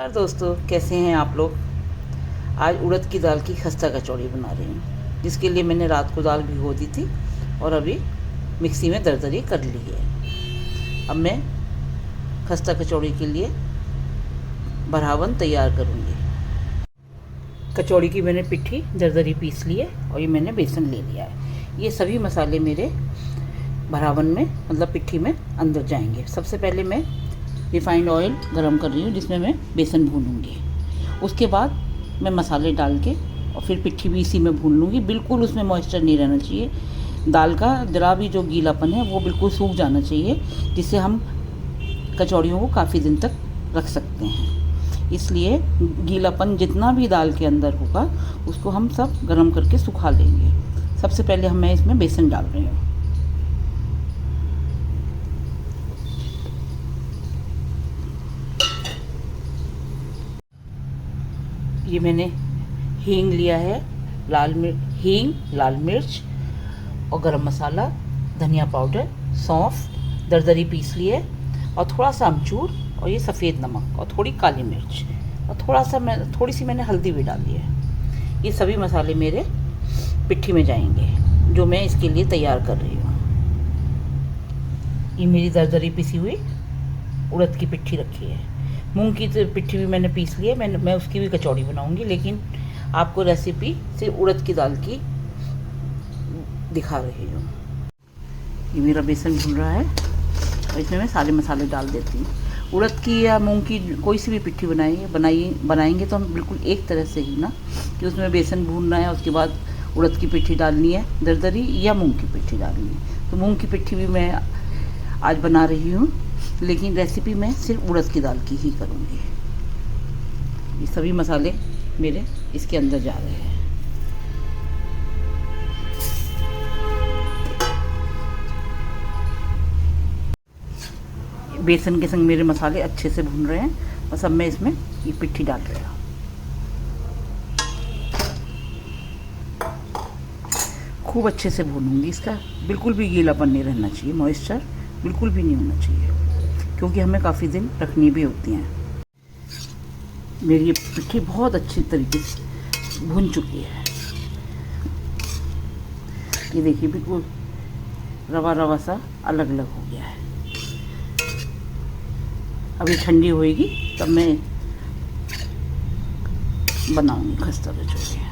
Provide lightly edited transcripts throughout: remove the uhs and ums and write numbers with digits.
नमस्कार दोस्तों, कैसे हैं आप लोग। आज उड़द की दाल की खस्ता कचौड़ी बना रही हूँ, जिसके लिए मैंने रात को दाल भिगो दी थी और अभी मिक्सी में दरदरी कर ली है। अब मैं खस्ता कचौड़ी के लिए भरावन तैयार करूँगी। कचौड़ी की मैंने पिट्ठी दरदरी पीस ली है और ये मैंने बेसन ले लिया है। ये सभी मसाले मेरे भरावन में मतलब पिट्ठी में अंदर जाएंगे। सबसे पहले मैं रिफाइंड ऑयल गरम कर रही हूँ, जिसमें मैं बेसन भूनूंगी। उसके बाद मैं मसाले डाल के और फिर पिट्ठी भी इसी में भून लूँगी। बिल्कुल उसमें मॉइस्चर नहीं रहना चाहिए। दाल का जरा भी जो गीलापन है वो बिल्कुल सूख जाना चाहिए, जिससे हम कचौड़ियों को काफ़ी दिन तक रख सकते हैं। इसलिए गीलापन जितना भी दाल के अंदर होगा उसको हम सब गरम करके सुखा लेंगे। सबसे पहले मैं इसमें बेसन डाल रही हूँ। ये मैंने हींग लिया है, लाल मिर्च और गरम मसाला, धनिया पाउडर, सौंफ दरदरी पीस लिए और थोड़ा सा अमचूर और ये सफ़ेद नमक और थोड़ी काली मिर्च और थोड़ी सी मैंने हल्दी भी डाली है। ये सभी मसाले मेरे पिट्ठी में जाएंगे, जो मैं इसके लिए तैयार कर रही हूँ। ये मेरी दरदरी पिसी हुई उड़द की पिट्ठी रखी है। मूंग की पिट्ठी भी मैंने पीस ली है। मैं उसकी भी कचौड़ी बनाऊंगी, लेकिन आपको रेसिपी सिर्फ उड़द की दाल की दिखा रही हूँ। ये मेरा बेसन भून रहा है और इसमें मैं सारे मसाले डाल देती हूँ। उड़द की या मूंग की कोई सी भी पिट्ठी बनाएंगे तो हम बिल्कुल एक तरह से ही ना, कि उसमें बेसन भूनना है, उसके बाद उड़द की पिट्ठी डालनी है दरदरी या मूंग की पिट्ठी डालनी है। तो मूंग की पिट्ठी भी मैं आज बना रही हूँ, लेकिन रेसिपी मैं सिर्फ उड़द की दाल की ही करूँगी। ये सभी मसाले मेरे इसके अंदर जा रहे हैं। बेसन के संग मेरे मसाले अच्छे से भून रहे हैं। बस अब मैं इसमें ये पिट्ठी डाल रही हूँ। खूब अच्छे से भूनूंगी। इसका बिल्कुल भी गीलापन नहीं रहना चाहिए, मॉइस्चर बिल्कुल भी नहीं होना चाहिए, क्योंकि हमें काफ़ी दिन रखनी भी होती हैं। मेरी ये पिट्ठी बहुत अच्छी तरीके से भून चुकी है। ये देखिए बिल्कुल रवा रवा सा अलग अलग हो गया है। अभी ठंडी होएगी तब मैं बनाऊंगी खस्ता कचौड़ी।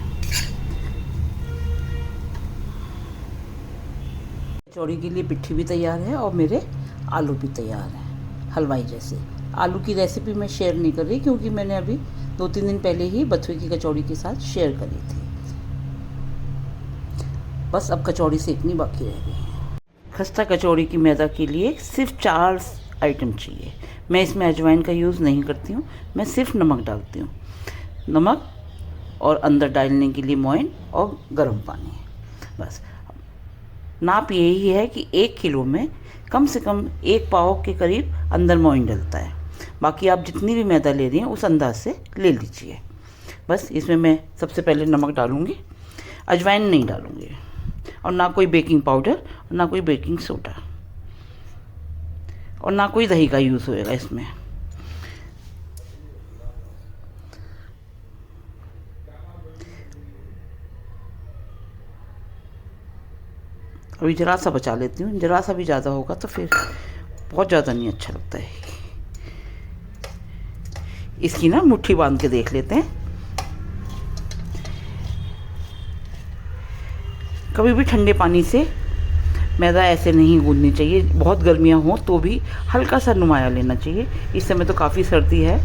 कचौड़ी के लिए पिट्ठी भी तैयार है और मेरे आलू भी तैयार हैं, हलवाई जैसे। आलू की रेसिपी मैं शेयर नहीं कर रही, क्योंकि मैंने अभी 2-3 दिन पहले ही बथुए की कचौड़ी के साथ शेयर करी थी। बस अब कचौड़ी सेकनी बाकी रह गई है। खस्ता कचौड़ी की मैदा के लिए सिर्फ 4 आइटम चाहिए। मैं इसमें अजवाइन का यूज़ नहीं करती हूँ, मैं सिर्फ नमक डालती हूँ। नमक और अंदर डालने के लिए मोइन और गर्म पानी। बस नाप यही है कि 1 किलो में कम से कम 1 पाव के करीब अंदर मोइन डलता है। बाकी आप जितनी भी मैदा ले रही हैं उस अंदाज से ले लीजिए। बस इसमें मैं सबसे पहले नमक डालूँगी, अजवाइन नहीं डालूँगी, और ना कोई बेकिंग पाउडर, ना कोई बेकिंग सोडा, और ना कोई दही का यूज़ होएगा इसमें। अभी ज़रा सा बचा लेती हूँ, ज़रा सा भी ज़्यादा होगा तो फिर बहुत ज़्यादा नहीं अच्छा लगता है। इसकी ना मुट्ठी बांध के देख लेते हैं। कभी भी ठंडे पानी से मैदा ऐसे नहीं गूंदनी चाहिए। बहुत गर्मियाँ हों तो भी हल्का सा नुमाया लेना चाहिए। इस समय तो काफ़ी सर्दी है,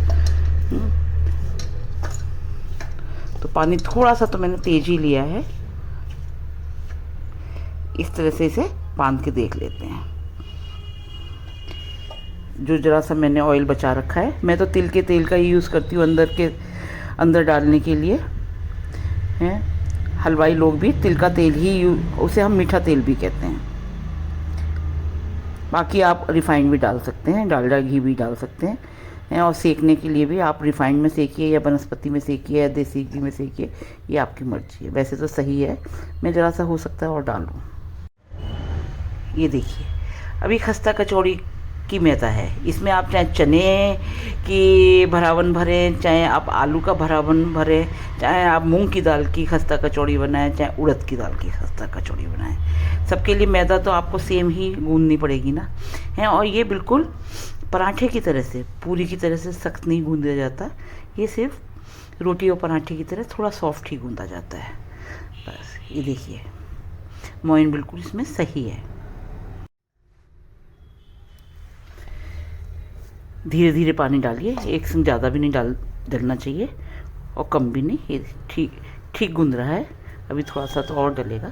तो पानी थोड़ा सा तो मैंने तेज ही लिया है। इस तरह से इसे बांध के देख लेते हैं। जो ज़रा सा मैंने ऑयल बचा रखा है, मैं तो तिल के तेल का ही यूज़ करती हूँ अंदर डालने के लिए हैं। हलवाई लोग भी तिल का तेल ही उसे हम मीठा तेल भी कहते हैं। बाकी आप रिफाइंड भी डाल सकते हैं, डालडा घी भी डाल सकते हैं। और सेकने के लिए भी आप रिफाइंड में सेकिए या वनस्पति में सेकिए या देसी घी में सेकिए, ये आपकी मर्जी है। वैसे तो सही है, मैं ज़रा सा हो सकता है और डालूँ। ये देखिए अभी खस्ता कचौड़ी की मैदा है। इसमें आप चाहे चने की भरावन भरें, चाहे आप आलू का भरावन भरें, चाहे आप मूंग की दाल की खस्ता कचौड़ी बनाएं, चाहे उड़द की दाल की खस्ता कचौड़ी बनाएं, सबके लिए मैदा तो आपको सेम ही गूंदनी पड़ेगी ना है। और ये बिल्कुल पराठे की तरह से, पूरी की तरह से सख्त नहीं गूंदा जाता, ये सिर्फ रोटी और पराठे की तरह थोड़ा सॉफ्ट ही गूंदा जाता है। बस ये देखिए, मोइन बिल्कुल इसमें सही है। धीरे धीरे पानी डालिए, एक संग ज़्यादा भी नहीं डलना चाहिए और कम भी नहीं। ये ठीक ठीक गूंद रहा है, अभी थोड़ा सा तो और डलेगा।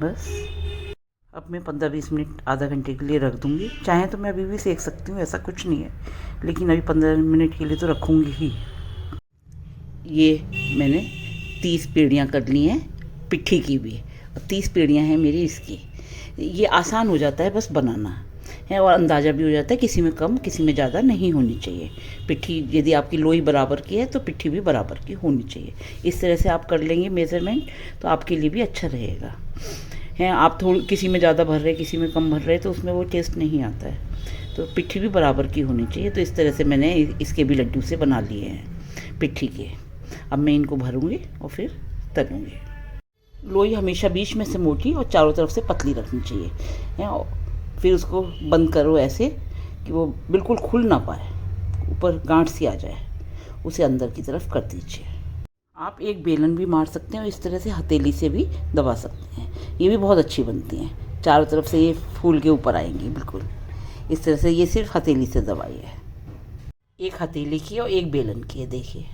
बस अब मैं 15-20 मिनट, आधा घंटे के लिए रख दूँगी। चाहे तो मैं अभी भी सेक सकती हूँ, ऐसा कुछ नहीं है, लेकिन अभी 15 मिनट के लिए तो रखूँगी ही। ये मैंने 30 पेड़ियाँ कर ली हैं पिट्ठी की भी, और 30 पेड़ियाँ हैं मेरी इसकी। ये आसान हो जाता है बस बनाना है, और अंदाज़ा भी हो जाता है, किसी में कम किसी में ज़्यादा नहीं होनी चाहिए। पिट्ठी यदि आपकी लोई बराबर की है तो पिट्ठी भी बराबर की होनी चाहिए। इस तरह से आप कर लेंगे मेज़रमेंट तो आपके लिए भी अच्छा रहेगा। हैं आप थोड़ी किसी में ज़्यादा भर रहे किसी में कम भर रहे तो उसमें वो टेस्ट नहीं आता है। तो पिट्ठी भी बराबर की होनी चाहिए। तो इस तरह से मैंने इसके भी लड्डू से बना लिए हैं पिट्ठी के। अब मैं इनको भरूँगी और फिर तलूँगी। लोई हमेशा बीच में से मोटी और चारों तरफ से पतली रखनी चाहिए है। फिर उसको बंद करो ऐसे कि वो बिल्कुल खुल ना पाए, ऊपर गांठ सी आ जाए, उसे अंदर की तरफ कर दीजिए। आप एक बेलन भी मार सकते हैं और इस तरह से हथेली से भी दबा सकते हैं, ये भी बहुत अच्छी बनती हैं। चारों तरफ से ये फूल के ऊपर आएंगी बिल्कुल इस तरह से। ये सिर्फ हथेली से दबाइए, एक हथेली की और एक बेलन की है। देखिए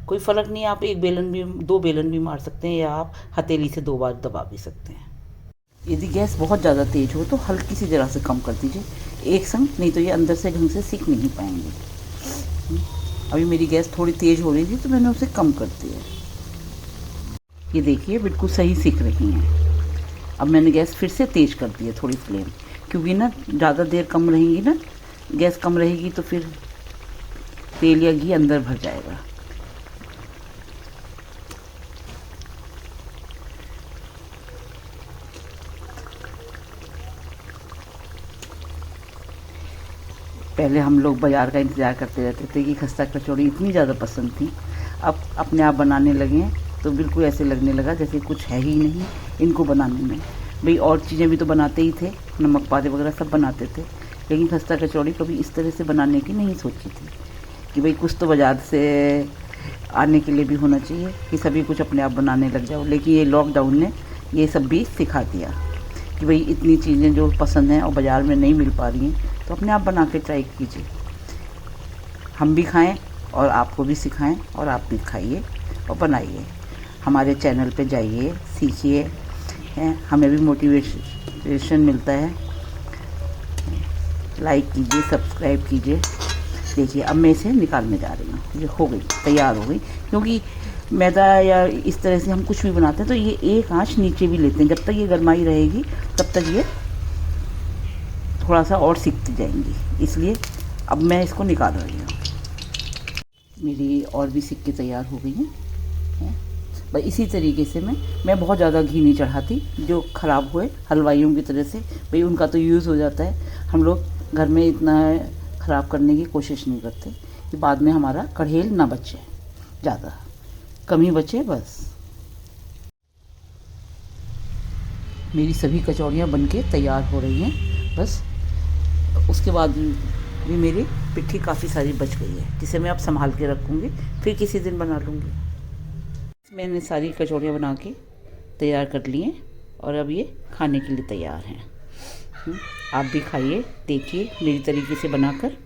कोई फ़र्क नहीं, आप एक बेलन भी, 2 बेलन भी मार सकते हैं, या आप हथेली से 2 बार दबा भी सकते हैं। यदि गैस बहुत ज़्यादा तेज़ हो तो हल्की सी जरा से कम कर दीजिए एक संग, नहीं तो ये अंदर से ढंग से सीख नहीं पाएंगे। अभी मेरी गैस थोड़ी तेज़ हो रही थी तो मैंने उसे कम कर दिया। ये देखिए बिल्कुल सही सीख रही हैं। अब मैंने गैस फिर से तेज़ कर दी है थोड़ी फ्लेम, क्योंकि ना ज़्यादा देर कम रहेंगी ना, गैस कम रहेगी तो फिर तेल या घी अंदर भर जाएगा। पहले हम लोग बाज़ार का इंतज़ार करते रहते थे कि खस्ता कचौड़ी इतनी ज़्यादा पसंद थी। अब अपने आप बनाने लगे हैं तो बिल्कुल ऐसे लगने लगा जैसे कुछ है ही नहीं इनको बनाने में। भाई और चीज़ें भी तो बनाते ही थे, नमक पारे वगैरह सब बनाते थे, लेकिन खस्ता कचौड़ी कभी इस तरह से बनाने की नहीं सोची थी कि भाई कुछ तो बाज़ार से आने के लिए भी होना चाहिए कि सभी कुछ अपने आप बनाने लग जाओ। लेकिन ये लॉकडाउन ने ये सब भी सिखा दिया कि भाई इतनी चीज़ें जो पसंद हैं और बाज़ार में नहीं मिल पा रही हैं तो अपने आप बना के ट्राई कीजिए। हम भी खाएं और आपको भी सिखाएं और आप भी खाइए और बनाइए। हमारे चैनल पे जाइए, सीखिए, हैं हमें भी मोटिवेशन मिलता है। लाइक कीजिए, सब्सक्राइब कीजिए। देखिए अब मैं इसे निकालने जा रही हूँ, ये हो गई, तैयार हो गई। क्योंकि मैदा या इस तरह से हम कुछ भी बनाते हैं तो ये एक आंच नीचे भी लेते हैं, जब तक ये गरमाई रहेगी तब तक ये थोड़ा सा और सीखती जाएंगी। इसलिए अब मैं इसको निकाल रही हूँ। मेरी और भी सिक्के तैयार हो गई हैं। बस इसी तरीके से मैं बहुत ज़्यादा घी नहीं चढ़ाती, जो ख़राब हुए हलवाइयों की तरह से, भाई उनका तो यूज़ हो जाता है। हम लोग घर में इतना ख़राब करने की कोशिश नहीं करते कि बाद में हमारा कढ़ेल ना बचे, ज़्यादा कम ही बचे। बस मेरी सभी कचौड़ियाँ बनके तैयार हो रही हैं। बस उसके बाद भी मेरी पिट्ठी काफ़ी सारी बच गई है, जिसे मैं अब संभाल के रखूँगी, फिर किसी दिन बना लूँगी। मैंने सारी कचौड़ियाँ बना के तैयार कर ली हैं और अब ये खाने के लिए तैयार हैं। आप भी खाइए, देखिए मेरी तरीके से बनाकर,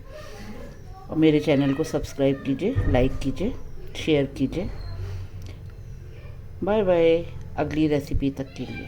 और मेरे चैनल को सब्सक्राइब कीजिए, लाइक कीजिए, शेयर कीजिए। बाय बाय, अगली रेसिपी तक के लिए।